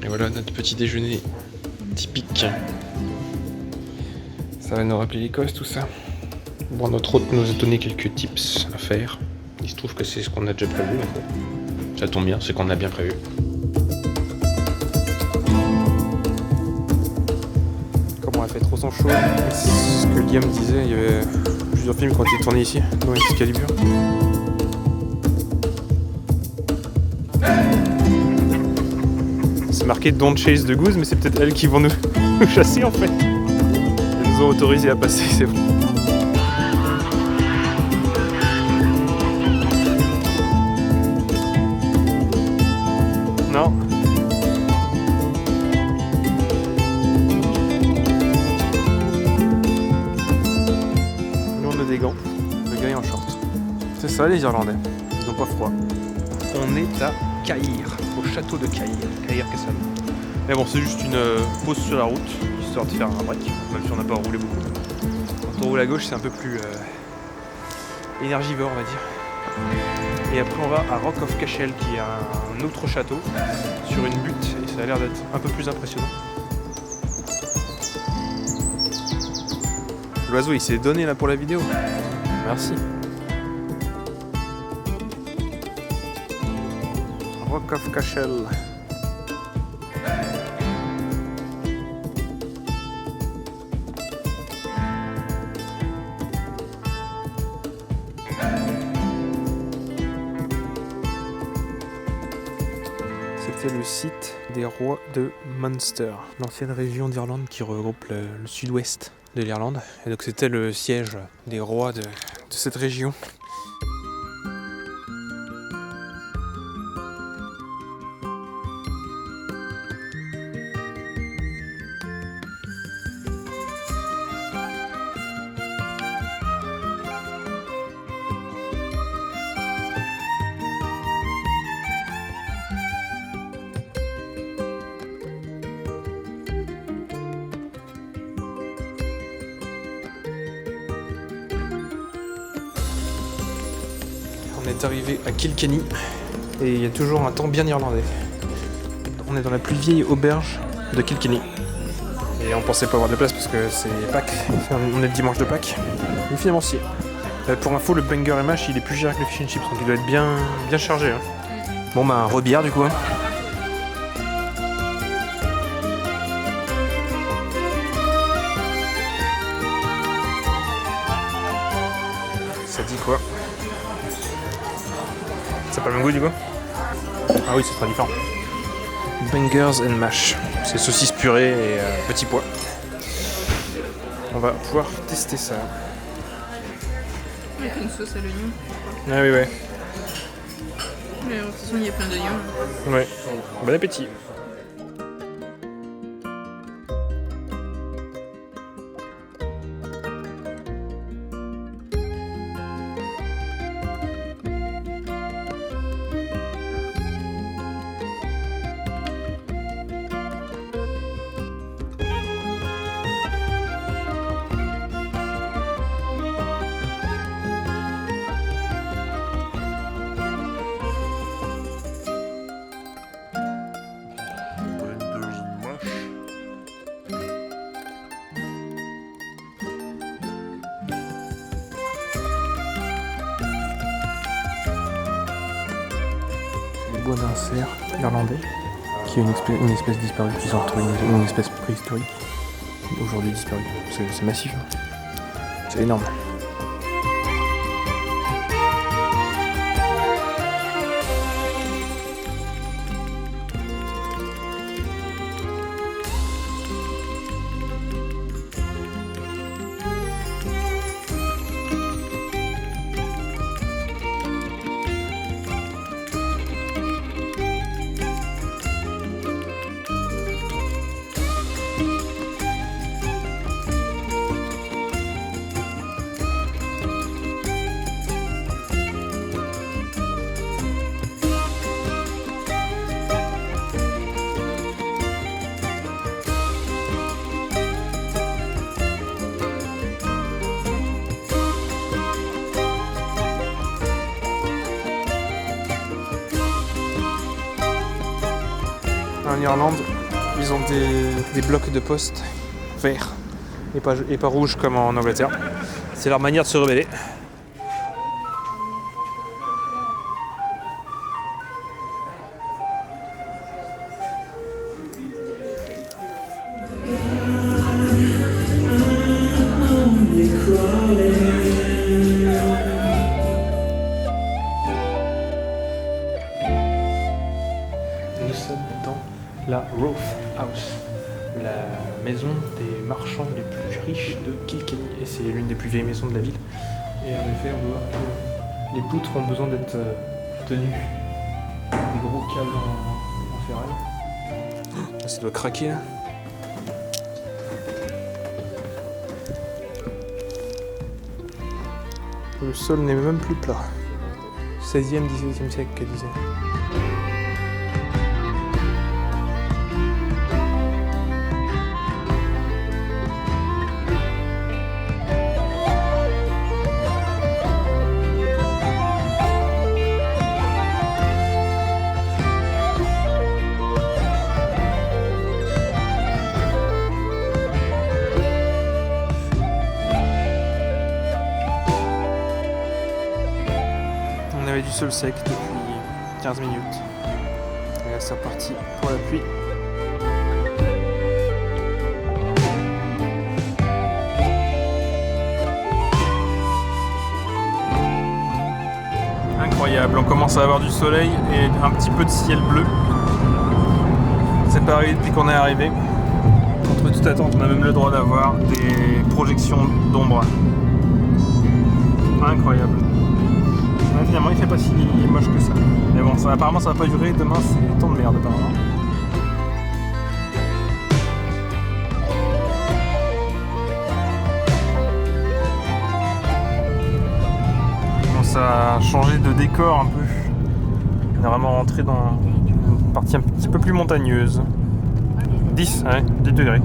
Et voilà notre petit déjeuner typique. Ça va nous rappeler l'Écosse tout ça. Bon, notre hôte nous a donné quelques tips à faire. Il se trouve que c'est ce qu'on a déjà prévu maintenant. Ça tombe bien, c'est qu'on a bien prévu. Comme on a fait trop son chaud, c'est ce que Liam disait, il y avait plusieurs films qui ont été tournés ici, dans Excalibur. C'est marqué Don't chase the goose, mais c'est peut-être elles qui vont nous chasser en fait. Elles nous ont autorisé à passer, c'est bon. Non. Nous on a des gants, le gars est en short. C'est ça les Irlandais, ils ont pas froid. On est à Cahir, au château de Cahir, Cahir Castle. Mais bon, c'est juste une pause sur la route, histoire de faire un break, même si on n'a pas roulé beaucoup. Quand on roule à gauche, c'est un peu plus énergivore, on va dire. Et après, on va à Rock of Cashel, qui est un autre château, sur une butte, et ça a l'air d'être un peu plus impressionnant. L'oiseau, il s'est donné là pour la vidéo. Merci. Rock of Cashel. C'était le site des rois de Munster, l'ancienne région d'Irlande qui regroupe le sud-ouest de l'Irlande. Et donc c'était le siège des rois de cette région. On est arrivé à Kilkenny et il y a toujours un temps bien irlandais. On est dans la plus vieille auberge de Kilkenny. Et on pensait pas avoir de place parce que c'est Pâques, on est le dimanche de Pâques. Mais finalement si. Pour info, le banger et mash il est plus cher que le fish and chips, donc il doit être bien chargé. Hein. Bon bah un rebière du coup. Hein. Ça dit quoi? C'est pas le même goût du coup? Ah oui, c'est très différent. Bangers and mash. C'est saucisse purée et petits pois. On va pouvoir tester ça. Avec une sauce à l'oignon. Ah oui, ouais. Mais de toute façon, il y a plein d'oignons. Ouais. Bon appétit. Bois d'un cerf irlandais, qui est une espèce disparue, qu'ils ont retrouvé une espèce préhistorique, aujourd'hui disparue. C'est massif, hein. C'est énorme. en Irlande, ils ont des blocs de poste verts et pas rouges comme en Angleterre. C'est leur manière de se rebeller. Nous sommes dans la Roath House, la maison des marchands les plus riches de Kilkenny. Et c'est l'une des plus vieilles maisons de la ville. Et en effet, on voit que les poutres ont besoin d'être tenues. Des gros câbles en ferraille. Là, ça doit craquer là. Le sol n'est même plus plat. 16e, 17e siècle, qu'elle disait. On avait du sol sec depuis 15 minutes. Et là c'est reparti pour la pluie. Incroyable, on commence à avoir du soleil et un petit peu de ciel bleu. C'est pas arrivé depuis qu'on est arrivé. Contre toute attente, on a même le droit d'avoir des projections d'ombre. Incroyable. Ouais, finalement il fait pas si moche que ça. Mais bon, apparemment ça va pas durer, demain c'est temps de merde apparemment. Bon, ça a changé de décor un peu. On est vraiment rentré dans une partie un petit peu plus montagneuse. 10 degrés.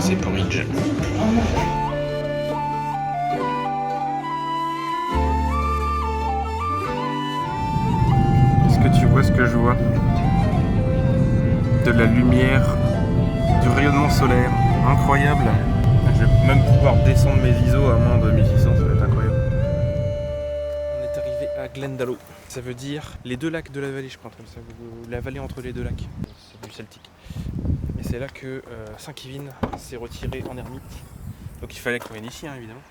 C'est porridge. Est-ce que tu vois ce que je vois? De la lumière, du rayonnement solaire, incroyable. Je vais même pouvoir descendre mes ISO à moins de 1600, ça va être incroyable. On est arrivé à Glendalough. Ça veut dire les deux lacs de la vallée, je crois, comme ça, la vallée entre les deux lacs. C'est du celtique. Et c'est là que Saint Kevin s'est retiré en ermite. Donc il fallait qu'on vienne ici, évidemment.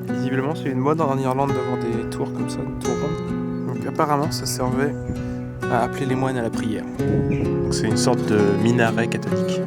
Visiblement, c'est une mode en Irlande d'avoir des tours comme ça, des tours rondes. Donc apparemment, ça servait à appeler les moines à la prière. Donc c'est une sorte de minaret catholique.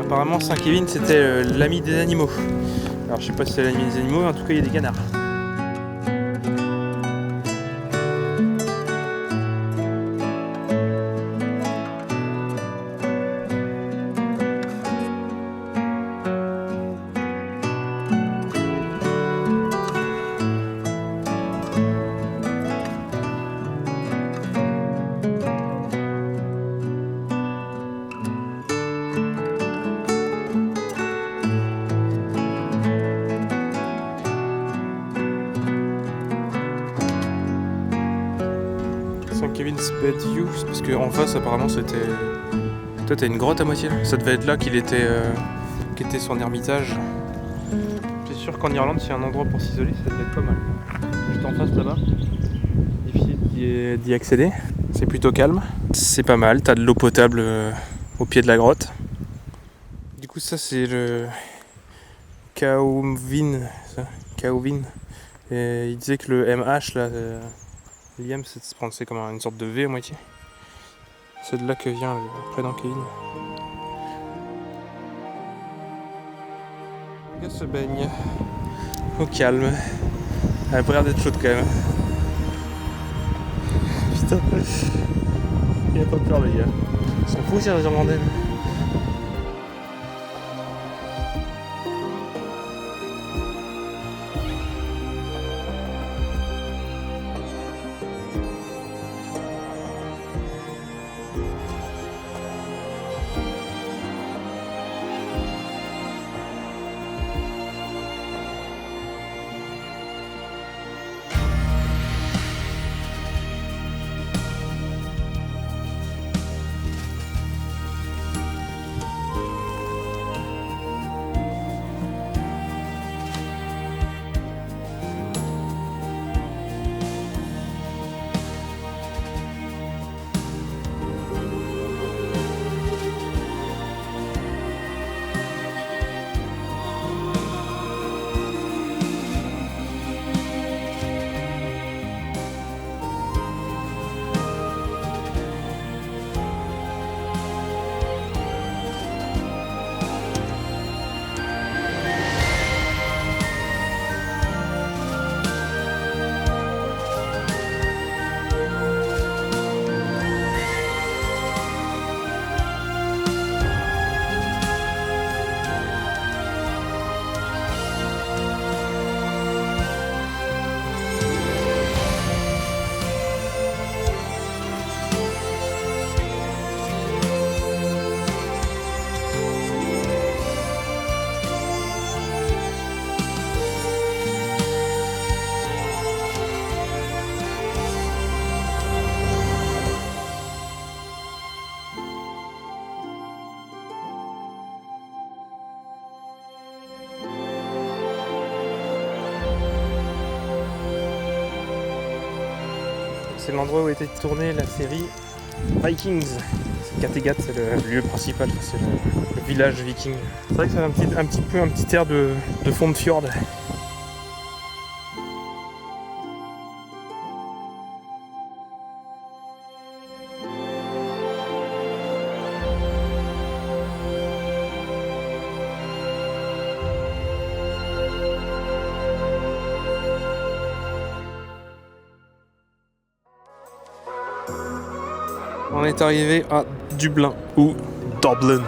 Apparemment, Saint Kevin c'était l'ami des animaux. Alors je sais pas si c'est l'ami des animaux, mais en tout cas il y a des canards. Saint Kevin's Bed View, c'est parce qu'en face apparemment c'était... Toi t'as une grotte à moitié, ça devait être là qu'il était son ermitage. C'est sûr qu'en Irlande s'il y a un endroit pour s'isoler ça devait être pas mal. Juste en face là-bas, difficile d'y accéder, c'est plutôt calme. C'est pas mal, t'as de l'eau potable au pied de la grotte. Du coup ça c'est le Cauvin, Cauvin. Et il disait que le MH là, Liam, c'est comme une sorte de V à moitié. C'est de là que vient le prénom Kevin. Le gars se baigne au calme. Elle a pas l'air d'être chaude quand même. Putain, il a pas peur le gars. Ils s'en foutent ces Irlandais. C'est l'endroit où a été tournée la série Vikings. Kattegat, c'est le lieu principal, c'est le village viking. C'est vrai que ça a un petit air de fond de fjord. On est arrivé à Dublin ou Dublin.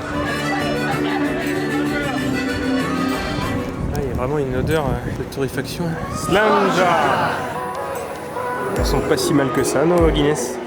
Ah, il y a vraiment une odeur de torréfaction. Slanja. Elles sont pas si mal que ça, nos Guinness.